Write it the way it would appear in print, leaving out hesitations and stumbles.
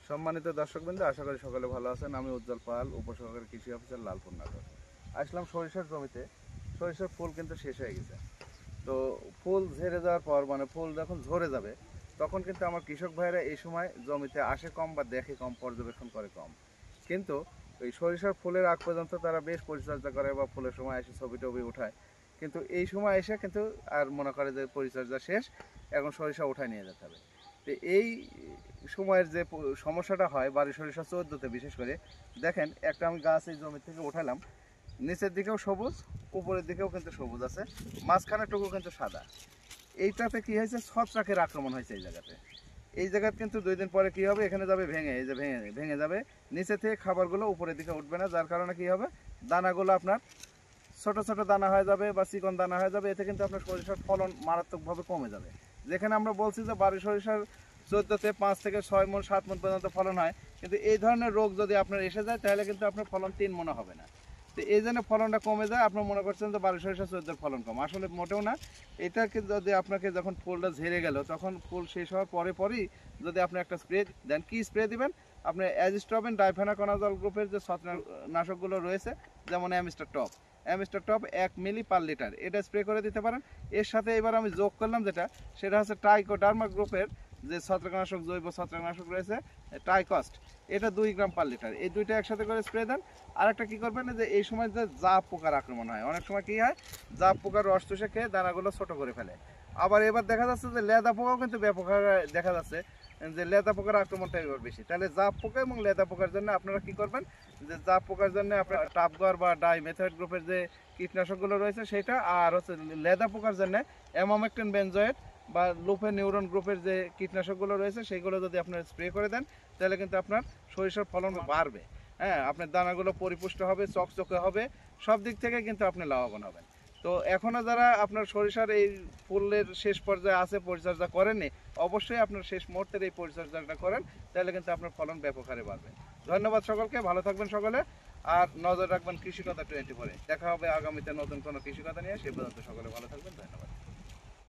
সম্মানিত দর্শকবৃন্দ, আশা করি সকলে ভালো আছেন। আমি উজ্জ্বল পাল, উপসহকারী কৃষি অফিসার, লালপুর নাটোর। আসলাম সরিষার জমিতে। সরিষার ফুল কিন্তু শেষ হয়ে গেছে। তো ফুল ঝরে যাওয়ার পর, মানে ফুল যখন ঝরে যাবে, তখন কিন্তু আমার কৃষক ভাইরা এই সময় জমিতে আসে কম বা দেখে কম, পর্যবেক্ষণ করে কম। কিন্তু এই সরিষার ফুলের আগ পর্যন্ত তারা বেশ পরিচর্যা করে বা ফুলের সময় এসে ছবি টবি উঠায়। কিন্তু এই সময় এসে কিন্তু আর মনে করে যে পরিচর্যা শেষ, এখন সরিষা উঠায় নিয়ে যেতে হবে। তো এই সময়ের যে সমস্যাটা হয় বাড়ি সরিষা 14-তে, বিশেষ করে দেখেন একটা আমি গাছ এই জমি থেকে উঠালাম, নিচের দিকেও সবুজ, উপরের দিকেও কিন্তু সবুজ আছে, মাঝখানে টুকু কিন্তু সাদা। এইটাতে কি হয়েছে, ছত্রাকের আক্রমণ হয়েছে এই জায়গাতে। এই জায়গাতে কিন্তু 2 দিন পরে কি হবে, এখানে যাবে ভেঙে, এই যে ভেঙে ভেঙে যাবে, নিচে থেকে খাবারগুলো উপরের দিকে উঠবে না, যার কারণে কি হবে, দানাগুলো আপনার ছোট ছোট দানা হয়ে যাবে বা চিকন দানা হয়ে যাবে। এতে কিন্তু আপনার সরিষার ফলন মারাত্মকভাবে কমে যাবে। যেখানে আমরা বলছি যে বাড়ি সরিষার 14-তে 5 থেকে 6 মণ 7 মণ পর্যন্ত ফলন হয়, কিন্তু এই ধরনের রোগ যদি আপনার এসে যায় তাহলে কিন্তু আপনার ফলন 3 মণ হবে না। তো এই জন্য ফলনটা কমে যায়। আপনার মনে করছেন যে বাড়ি সরিষা 14-এর ফলন কম, আসলে মোটেও না। এটাকে যদি আপনাকে যখন ফুলটা ঝেড়ে গেল, তখন ফুল শেষ হওয়ার পরে পরেই যদি আপনি একটা স্প্রে দেন, কি স্প্রে দিবেন, আপনি অ্যাজিস্ট্রবিন ডাইফেনাকোনাজল গ্রুপের যে ছত্রাকনাশকগুলো রয়েছে, যেমন অ্যামিস্টার টপ 1 মিলি পার লিটার, এটা স্প্রে করে দিতে পারেন। এর সাথে এবার আমি যোগ করলাম যেটা, সেটা হচ্ছে ট্রাইকোডার্মা গ্রুপের যে ছত্রাকনাশক, জৈব ছত্রাকনাশক রয়েছে, ট্রাইকস্ট, এটা 2 গ্রাম পার লিটার। এই দুইটা একসাথে করে স্প্রে দেন। আর একটা কী করবেন, যে এই সময় যে জাপ পোকার আক্রমণ হয়, অনেক সময় কী হয়, জাপ পোকার রস চুষে খেয়ে দানাগুলো ছোটো করে ফেলে। আবার এবার দেখা যাচ্ছে যে লেদা পোকাও কিন্তু ব্যাপক দেখা যাচ্ছে, যে লেদা পোকার আক্রমণটা এবার বেশি। তাহলে জাপ পোকা এবং লেদা পোকার জন্য আপনারা কি করবেন, যে জাপ পোকার জন্য আপনার টাপগার বা ডাইমেথয়েড গ্রুপের যে কীটনাশকগুলো রয়েছে সেটা, আর হচ্ছে লেদা পোকার জন্য অ্যামামেকটিন বেনজয়েড বা লুফে নিউরন গ্রুপের যে কীটনাশকগুলো রয়েছে সেইগুলো যদি আপনারা স্প্রে করে দেন, তাহলে কিন্তু আপনার সরিষার ফলন বাড়বে। হ্যাঁ, আপনার দানাগুলো পরিপুষ্ট হবে, চকচকে হবে, সব দিক থেকে কিন্তু আপনি লাভবান হবেন। তো এখনও যারা আপনার সরিষার এই ফুলের শেষ পর্যায়ে আছে, পরিচর্যা করেননি, অবশ্যই আপনার শেষ মুহূর্তের এই পরিচর্যাটা করেন, তাহলে কিন্তু আপনার ফলন ব্যাপক হারে বাড়বে। ধন্যবাদ সকলকে, ভালো থাকবেন সকলে, আর নজর রাখবেন কৃষিকথা 24। দেখা হবে আগামীতে নতুন কোনো কৃষিকথা নিয়ে। সে পর্যন্ত সকলে ভালো থাকবেন, ধন্যবাদ।